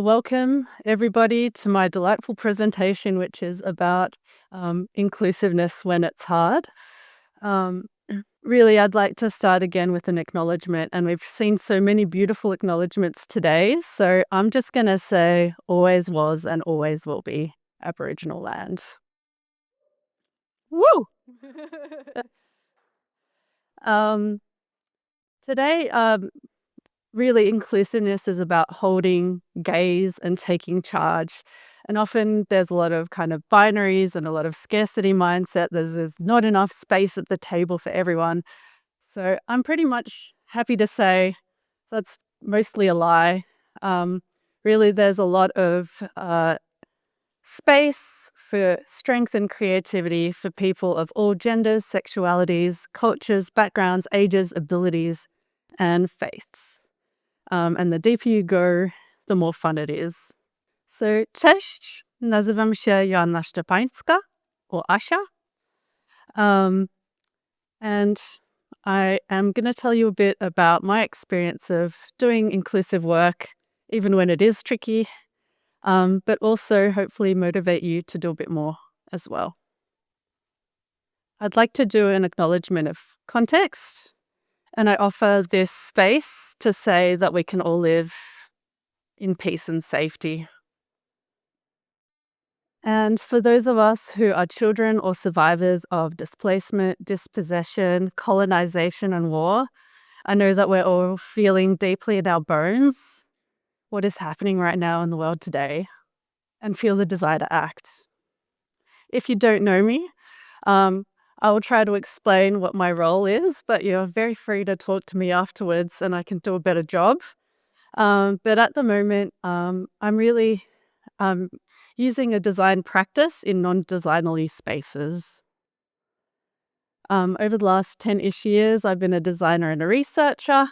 Welcome, everybody, to my delightful presentation, which is about inclusiveness when it's hard. Really, I'd like to start again with an acknowledgement, and we've seen so many beautiful acknowledgements today. So I'm just going to say always was and always will be Aboriginal land. Woo! um, Today, really, inclusiveness is about holding gaze and taking charge. And often there's a lot of kind of binaries and a lot of scarcity mindset. There's not enough space at the table for everyone. So I'm pretty much happy to say that's mostly a lie. Really, there's a lot of space for strength and creativity for people of all genders, sexualities, cultures, backgrounds, ages, abilities, and faiths. And the deeper you go, the more fun it is. So, cześć, nazywam się Joanna Szczepanska, or Asha. And I am going to tell you a bit about my experience of doing inclusive work, even when it is tricky, but also hopefully motivate you to do a bit more as well. I'd like to do an acknowledgement of context. And I offer this space to say that we can all live in peace and safety. And for those of us who are children or survivors of displacement, dispossession, colonization, and war, I know that we're all feeling deeply in our bones what is happening right now in the world today and feel the desire to act. If you don't know me, I will try to explain what my role is, but you're very free to talk to me afterwards and I can do a better job. But at the moment, I'm really using a design practice in non-designerly spaces. Over the last 10-ish years, I've been a designer and a researcher,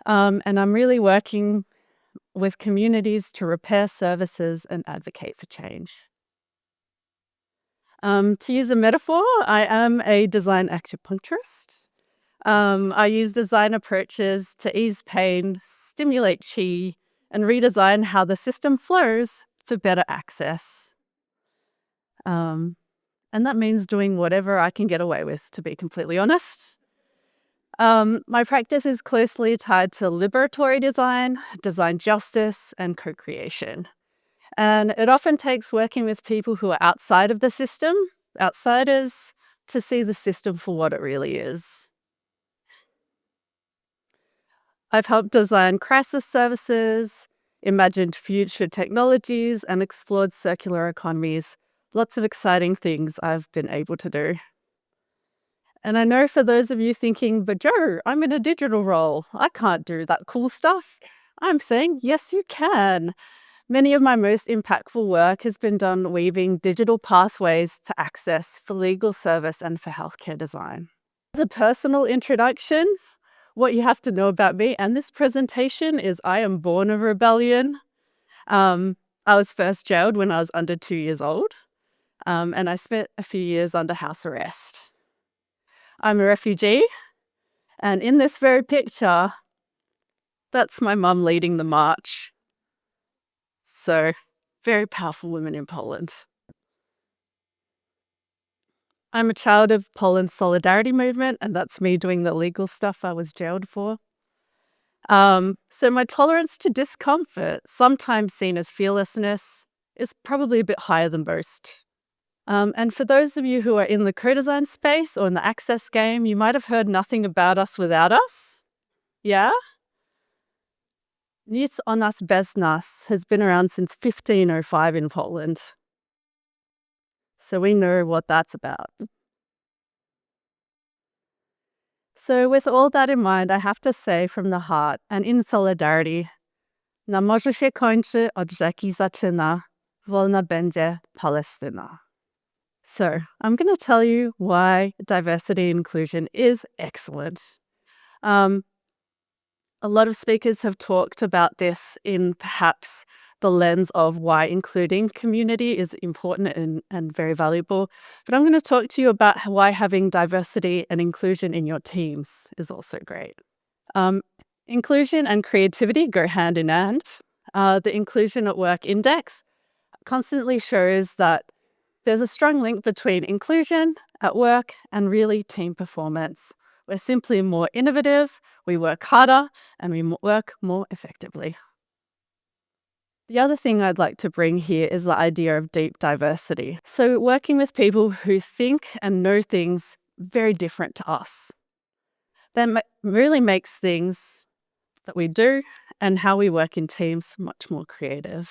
and I'm really working with communities to repair services and advocate for change. To use a metaphor, I am a design acupuncturist. I use design approaches to ease pain, stimulate chi, and redesign how the system flows for better access. And that means doing whatever I can get away with, to be completely honest. My practice is closely tied to liberatory design, design justice, and co-creation. And it often takes working with people who are outside of the system, outsiders, to see the system for what it really is. I've helped design crisis services, imagined future technologies, and explored circular economies. Lots of exciting things I've been able to do. And I know for those of you thinking, but Joe, I'm in a digital role. I can't do that cool stuff. I'm saying, yes, you can. Many of my most impactful work has been done weaving digital pathways to access for legal service and for healthcare design. As a personal introduction, what you have to know about me and this presentation is I am born of rebellion. I was first jailed when I was under 2 years old, and I spent a few years under house arrest. I'm a refugee, and in this very picture, that's my mum leading the march. So, very powerful women in Poland. I'm a child of Poland's solidarity movement, and that's me doing the legal stuff I was jailed for. So my tolerance to discomfort, sometimes seen as fearlessness, is probably a bit higher than most. And for those of you who are in the co-design space or in the access game, you might have heard nothing about us without us. Yeah? Nic o nas bez nas has been around since 1505 in Poland. So we know what that's about. So with all that in mind, I have to say from the heart and in solidarity, na morzu się kończy, od rzeki zaczyna, wolna będzie Palestyna. So I'm going to tell you why diversity and inclusion is excellent. A lot of speakers have talked about this in perhaps the lens of why including community is important and very valuable. But I'm going to talk to you about why having diversity and inclusion in your teams is also great. Inclusion and creativity go hand in hand. The Inclusion at Work Index constantly shows that there's a strong link between inclusion at work and really team performance. We're simply more innovative, we work harder, and we work more effectively. The other thing I'd like to bring here is the idea of deep diversity. So, working with people who think and know things very different to us. That really makes things that we do and how we work in teams much more creative.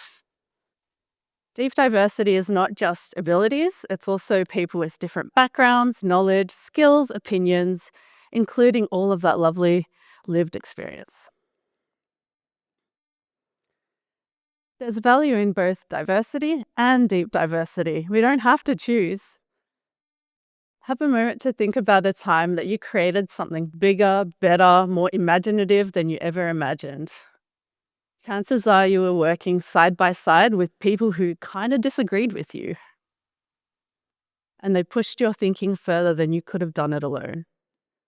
Deep diversity is not just abilities, it's also people with different backgrounds, knowledge, skills, opinions, including all of that lovely lived experience. There's value in both diversity and deep diversity. We don't have to choose. Have a moment to think about a time that you created something bigger, better, more imaginative than you ever imagined. Chances are you were working side by side with people who kind of disagreed with you. And they pushed your thinking further than you could have done it alone.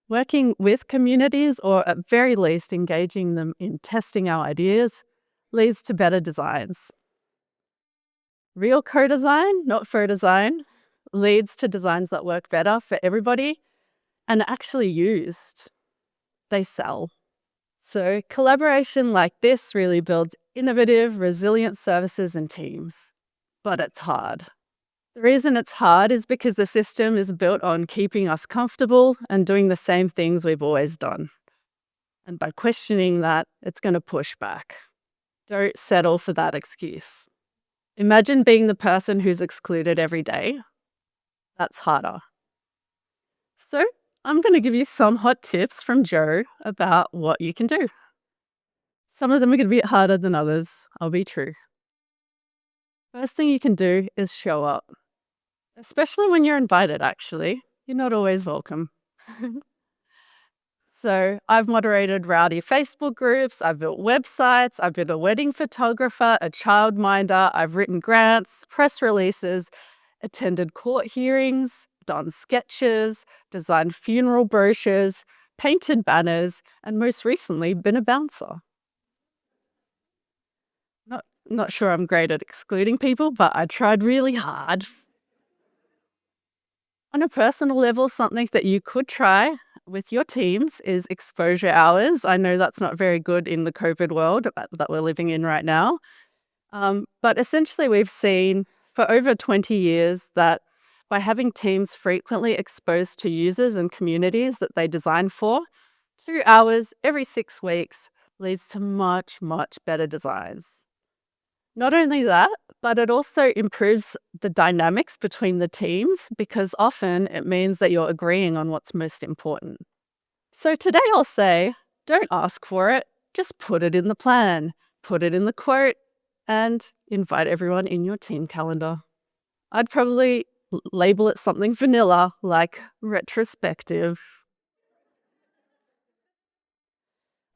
Working with communities, or at very least engaging them in testing our ideas, leads to better designs. Real co-design, not faux design, leads to designs that work better for everybody and actually used. They sell. So collaboration like this really builds innovative, resilient services and teams. But it's hard. The reason it's hard is because the system is built on keeping us comfortable and doing the same things we've always done. And by questioning that, it's going to push back. Don't settle for that excuse. Imagine being the person who's excluded every day. That's harder. So I'm going to give you some hot tips from Joe about what you can do. Some of them are going to be harder than others, I'll be true. First thing you can do is show up. Especially when you're invited, actually. You're not always welcome. So I've moderated rowdy Facebook groups, I've built websites, I've been a wedding photographer, a childminder, I've written grants, press releases, attended court hearings, done sketches, designed funeral brochures, painted banners, and most recently been a bouncer. Not sure I'm great at excluding people, but I tried really hard. On a personal level, something that you could try with your teams is exposure hours. I know that's not very good in the COVID world that we're living in right now. But essentially, we've seen for over 20 years that by having teams frequently exposed to users and communities that they design for, 2 hours every 6 weeks leads to much, much better designs. Not only that, but it also improves the dynamics between the teams because often it means that you're agreeing on what's most important. So today I'll say, don't ask for it, just put it in the plan, put it in the quote, and invite everyone in your team calendar. I'd probably label it something vanilla, like retrospective.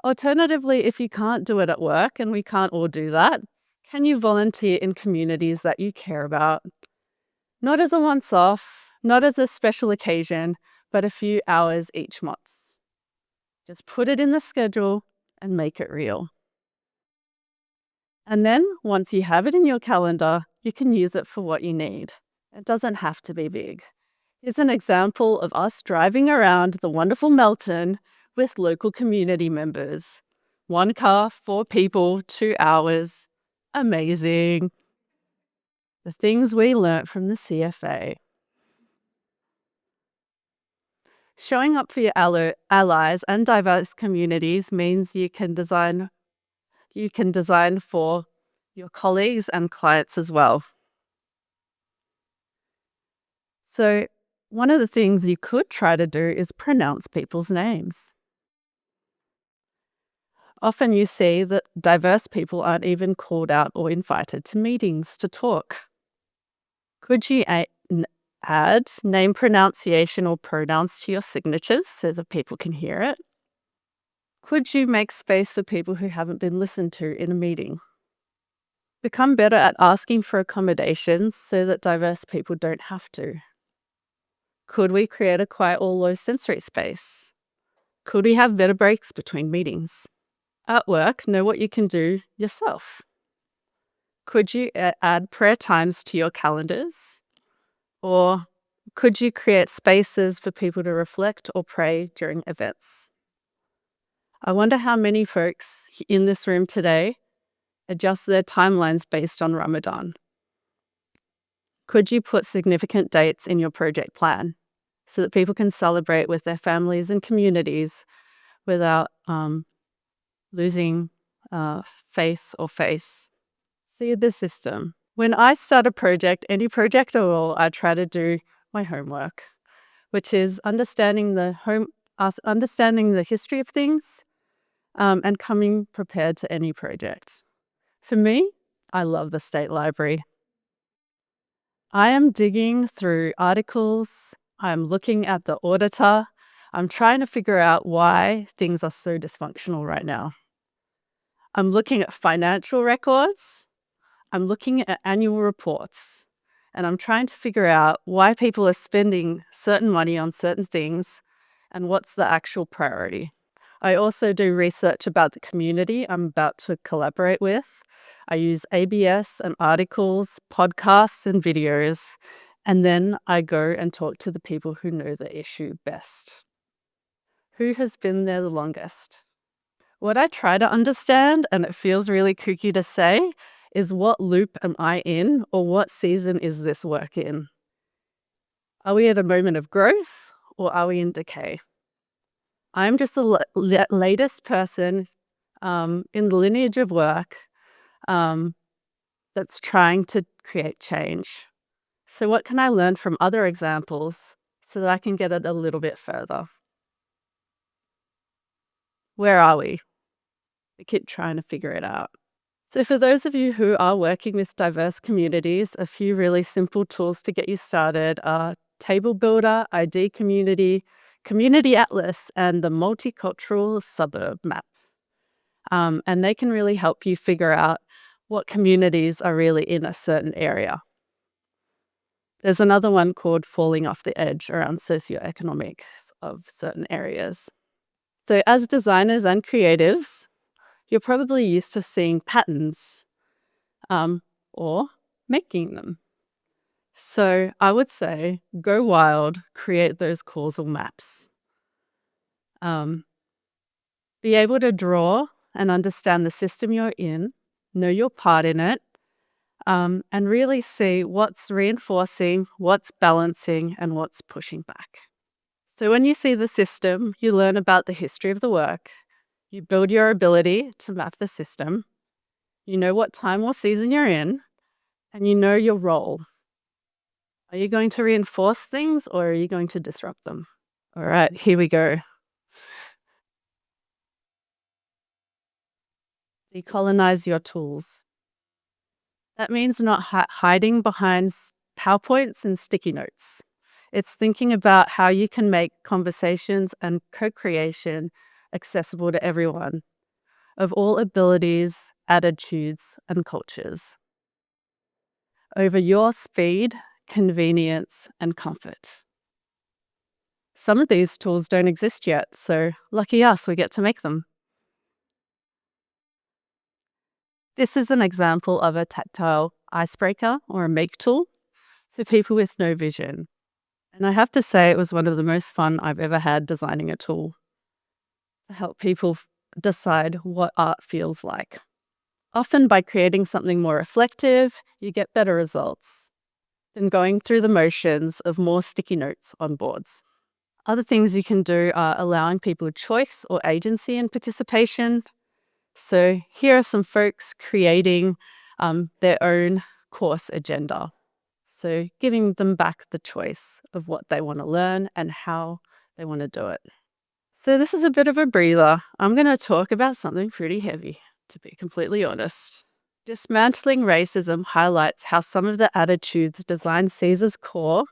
Alternatively, if you can't do it at work, and we can't all do that, can you volunteer in communities that you care about? Not as a once-off, not as a special occasion, but a few hours each month. Just put it in the schedule and make it real. And then, once you have it in your calendar, you can use it for what you need. It doesn't have to be big. Here's an example of us driving around the wonderful Melton with local community members. 1 car, 4 people, 2 hours. Amazing. The things we learnt from the CFA. Showing up for your allies and diverse communities means you can design for your colleagues and clients as well. So one of the things you could try to do is pronounce people's names. Often you see that diverse people aren't even called out or invited to meetings to talk. Could you add name pronunciation or pronouns to your signatures so that people can hear it? Could you make space for people who haven't been listened to in a meeting? Become better at asking for accommodations so that diverse people don't have to. Could we create a quiet or low sensory space? Could we have better breaks between meetings? At work, know what you can do yourself. Could you add prayer times to your calendars? Or could you create spaces for people to reflect or pray during events? I wonder how many folks in this room today adjust their timelines based on Ramadan. Could you put significant dates in your project plan so that people can celebrate with their families and communities without losing faith or face? See the system. When I start a project, any project at all, I try to do my homework, which is understanding the history of things, and coming prepared to any project. For me, I love the State Library. I am digging through articles, I'm looking at the auditor, I'm trying to figure out why things are so dysfunctional right now. I'm looking at financial records, I'm looking at annual reports, and I'm trying to figure out why people are spending certain money on certain things and what's the actual priority. I also do research about the community I'm about to collaborate with. I use ABS and articles, podcasts, and videos, and then I go and talk to the people who know the issue best. Who has been there the longest? What I try to understand, and it feels really kooky to say, is what loop am I in, or what season is this work in? Are we at a moment of growth, or are we in decay? I'm just the latest person in the lineage of work that's trying to create change. So what can I learn from other examples so that I can get it a little bit further? Where are we? We keep trying to figure it out. So for those of you who are working with diverse communities, a few really simple tools to get you started are Table Builder, ID Community, Community Atlas, and the Multicultural Suburb Map. And they can really help you figure out what communities are really in a certain area. There's another one called Falling Off the Edge around socioeconomics of certain areas. So as designers and creatives, you're probably used to seeing patterns or making them. So I would say go wild, create those causal maps. Be able to draw and understand the system you're in, know your part in it, and really see what's reinforcing, what's balancing, and what's pushing back. So when you see the system, you learn about the history of the work, you build your ability to map the system, you know what time or season you're in, and you know your role. Are you going to reinforce things or are you going to disrupt them? All right, here we go. Decolonize your tools. That means not hiding behind PowerPoints and sticky notes. It's thinking about how you can make conversations and co-creation accessible to everyone of all abilities, attitudes, and cultures over your speed, convenience, and comfort. Some of these tools don't exist yet, so lucky us, we get to make them. This is an example of a tactile icebreaker or a make tool for people with no vision. And I have to say it was one of the most fun I've ever had designing a tool to help people decide what art feels like. Often by creating something more reflective, you get better results than going through the motions of more sticky notes on boards. Other things you can do are allowing people choice or agency and participation. So here are some folks creating their own course agenda. So giving them back the choice of what they want to learn and how they want to do it. So this is a bit of a breather. I'm going to talk about something pretty heavy, to be completely honest. Dismantling racism highlights how some of the attitudes design sees as core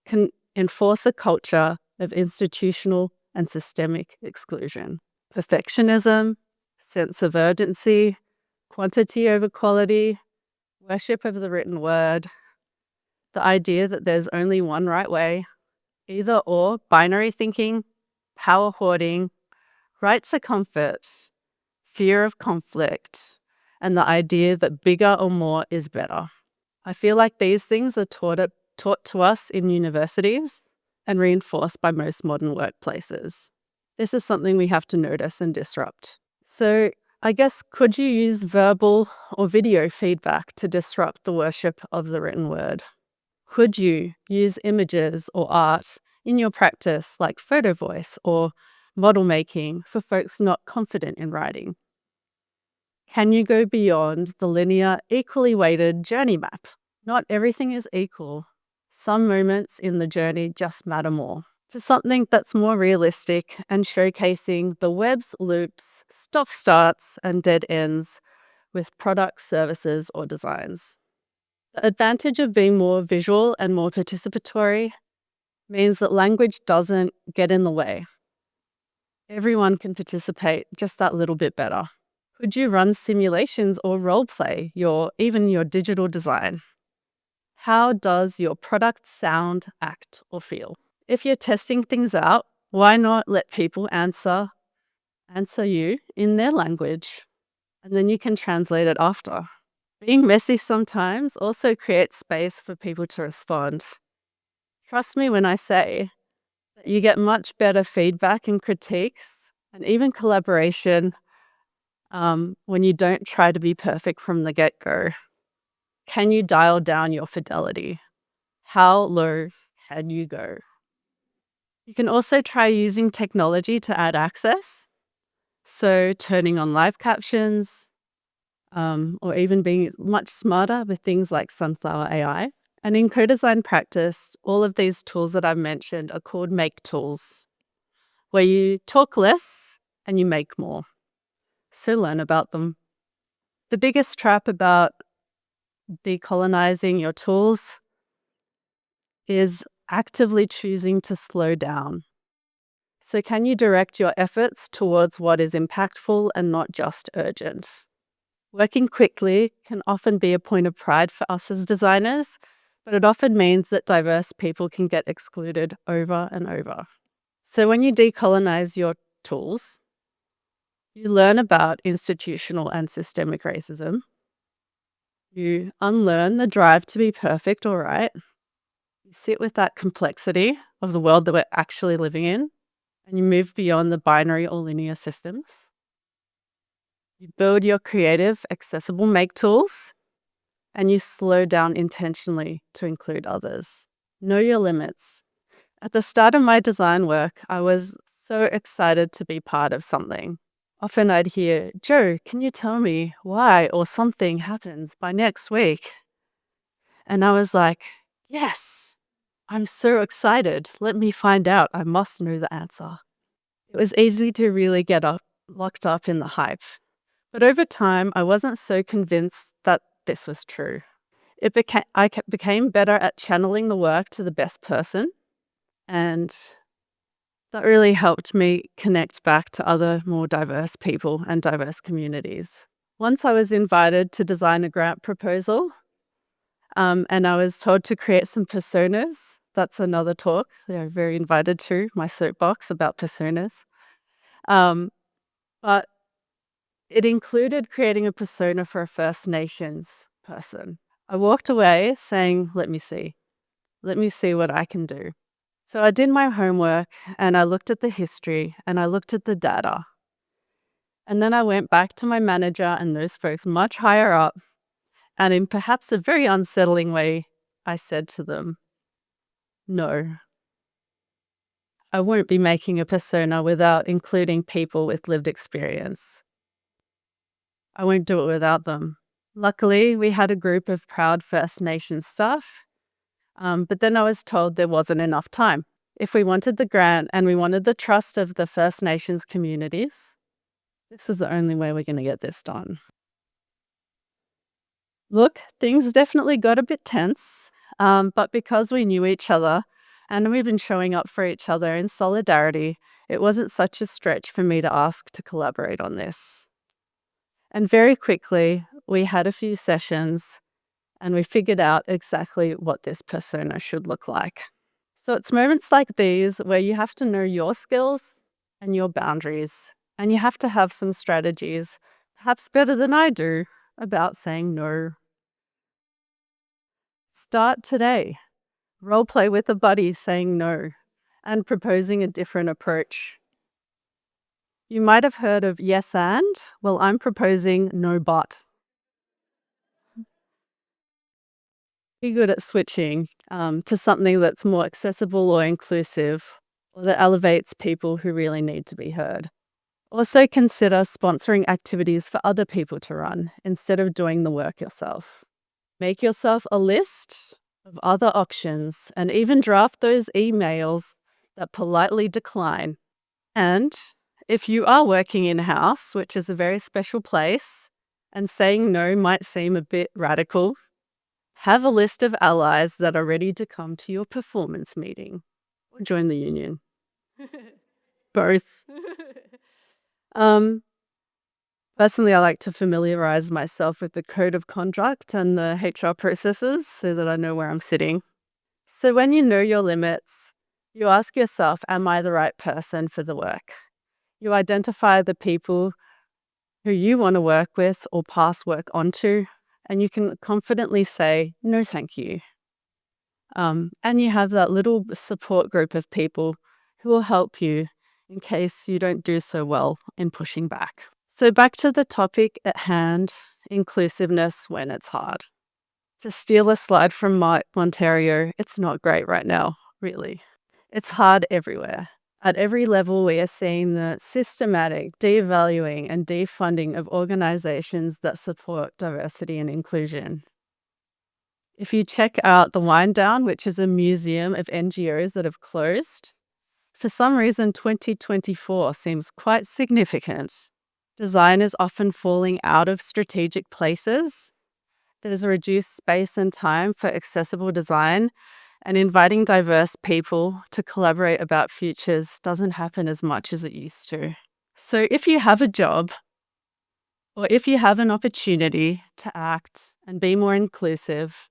can enforce a culture of institutional and systemic exclusion. Perfectionism, sense of urgency, quantity over quality, worship of the written word, the idea that there's only one right way, either or, binary thinking, power hoarding, right to comfort, fear of conflict, and the idea that bigger or more is better. I feel like these things are taught to us in universities and reinforced by most modern workplaces. This is something we have to notice and disrupt. So, I guess, could you use verbal or video feedback to disrupt the worship of the written word? Could you use images or art in your practice, like photo voice or model making, for folks not confident in writing? Can you go beyond the linear, equally weighted journey map? Not everything is equal. Some moments in the journey just matter more. To something that's more realistic and showcasing the web's loops, stop starts, and dead ends with products, services, or designs. The advantage of being more visual and more participatory means that language doesn't get in the way. Everyone can participate just that little bit better. Could you run simulations or role play even your digital design? How does your product sound, act, or feel? If you're testing things out, why not let people answer you in their language, and then you can translate it after. Being messy sometimes also creates space for people to respond. Trust me when I say that you get much better feedback and critiques and even collaboration when you don't try to be perfect from the get-go. Can you dial down your fidelity? How low can you go? You can also try using technology to add access. So turning on live captions, or even being much smarter with things like Sunflower AI. And in co-design practice, all of these tools that I've mentioned are called make tools, where you talk less and you make more. So learn about them. The biggest trap about decolonizing your tools is actively choosing to slow down. So can you direct your efforts towards what is impactful and not just urgent? Working quickly can often be a point of pride for us as designers, but it often means that diverse people can get excluded over and over. So when you decolonize your tools, you learn about institutional and systemic racism. You unlearn the drive to be perfect or right. You sit with that complexity of the world that we're actually living in, and you move beyond the binary or linear systems. You build your creative, accessible make tools, and you slow down intentionally to include others. Know your limits. At the start of my design work, I was so excited to be part of something. Often I'd hear, "Joe, can you tell me why or something happens by next week?" And I was like, yes, I'm so excited. Let me find out. I must know the answer. It was easy to really get locked up in the hype. But over time, I wasn't so convinced that this was true. I became better at channeling the work to the best person, and that really helped me connect back to other more diverse people and diverse communities. Once I was invited to design a grant proposal, and I was told to create some personas. That's another talk they're very invited to, my soapbox about personas. But it included creating a persona for a First Nations person. I walked away saying, let me see what I can do. So I did my homework and I looked at the history and I looked at the data. And then I went back to my manager and those folks much higher up. And in perhaps a very unsettling way, I said to them, no, I won't be making a persona without including people with lived experience. I won't do it without them. Luckily, we had a group of proud First Nations staff, but then I was told there wasn't enough time. If we wanted the grant and we wanted the trust of the First Nations communities, this was the only way we're going to get this done. Look, things definitely got a bit tense, but because we knew each other and we've been showing up for each other in solidarity, it wasn't such a stretch for me to ask to collaborate on this. And very quickly, we had a few sessions and we figured out exactly what this persona should look like. So it's moments like these where you have to know your skills and your boundaries, and you have to have some strategies, perhaps better than I do, about saying no. Start today. Role play with a buddy saying no and proposing a different approach. You might have heard of yes and. Well, I'm proposing no but. Be good at switching to something that's more accessible or inclusive, or that elevates people who really need to be heard. Also, consider sponsoring activities for other people to run instead of doing the work yourself. Make yourself a list of other options and even draft those emails that politely decline. And if you are working in house, which is a very special place, and saying no might seem a bit radical, have a list of allies that are ready to come to your performance meeting or join the union. Both. Personally, I like to familiarize myself with the code of conduct and the HR processes so that I know where I'm sitting. So when you know your limits, you ask yourself, am I the right person for the work? You identify the people who you want to work with or pass work onto, and you can confidently say, no, thank you. And you have that little support group of people who will help you in case you don't do so well in pushing back. So back to the topic at hand, inclusiveness when it's hard. To steal a slide from Ontario, it's not great right now, really. It's hard everywhere. At every level, we are seeing the systematic devaluing and defunding of organizations that support diversity and inclusion. If you check out the Wind Down, which is a museum of NGOs that have closed, for some reason 2024 seems quite significant. Design is often falling out of strategic places. There's a reduced space and time for accessible design, and inviting diverse people to collaborate about futures doesn't happen as much as it used to. So if you have a job, or if you have an opportunity to act and be more inclusive,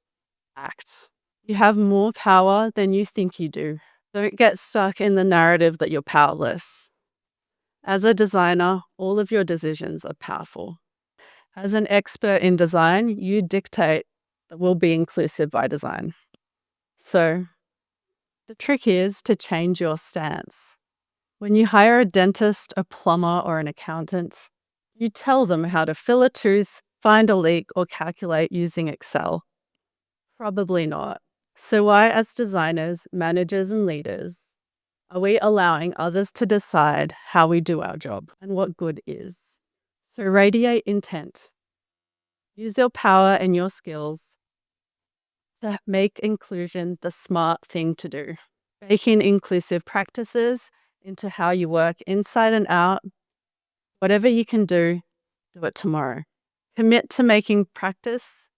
act. You have more power than you think you do. Don't get stuck in the narrative that you're powerless. As a designer, all of your decisions are powerful. As an expert in design, you dictate that we'll be inclusive by design. So the trick is to change your stance. When you hire a dentist, a plumber, or an accountant, you tell them how to fill a tooth, find a leak, or calculate using Excel. Probably not. So why, as designers, managers, and leaders, are we allowing others to decide how we do our job and what good is? So radiate intent. Use your power and your skills to make inclusion the smart thing to do. Bake in inclusive practices into how you work inside and out. Whatever you can do it tomorrow. Commit to making practice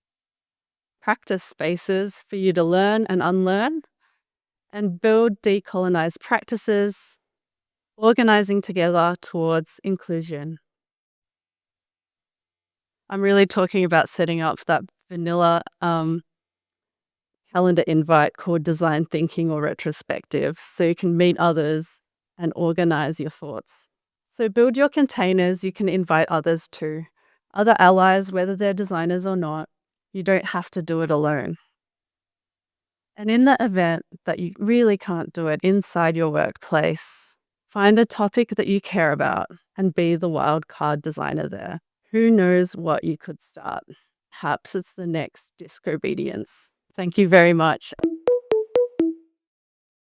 spaces for you to learn and unlearn, and build decolonized practices, organizing together towards inclusion. I'm really talking about setting up that vanilla calendar invite called design thinking or retrospective, so you can meet others and organize your thoughts. So build your containers you can invite others to, other allies, whether they're designers or not. You don't have to do it alone. And in the event that you really can't do it inside your workplace, find a topic that you care about and be the wild card designer there. Who knows what you could start? Perhaps it's the next disobedience. Thank you very much.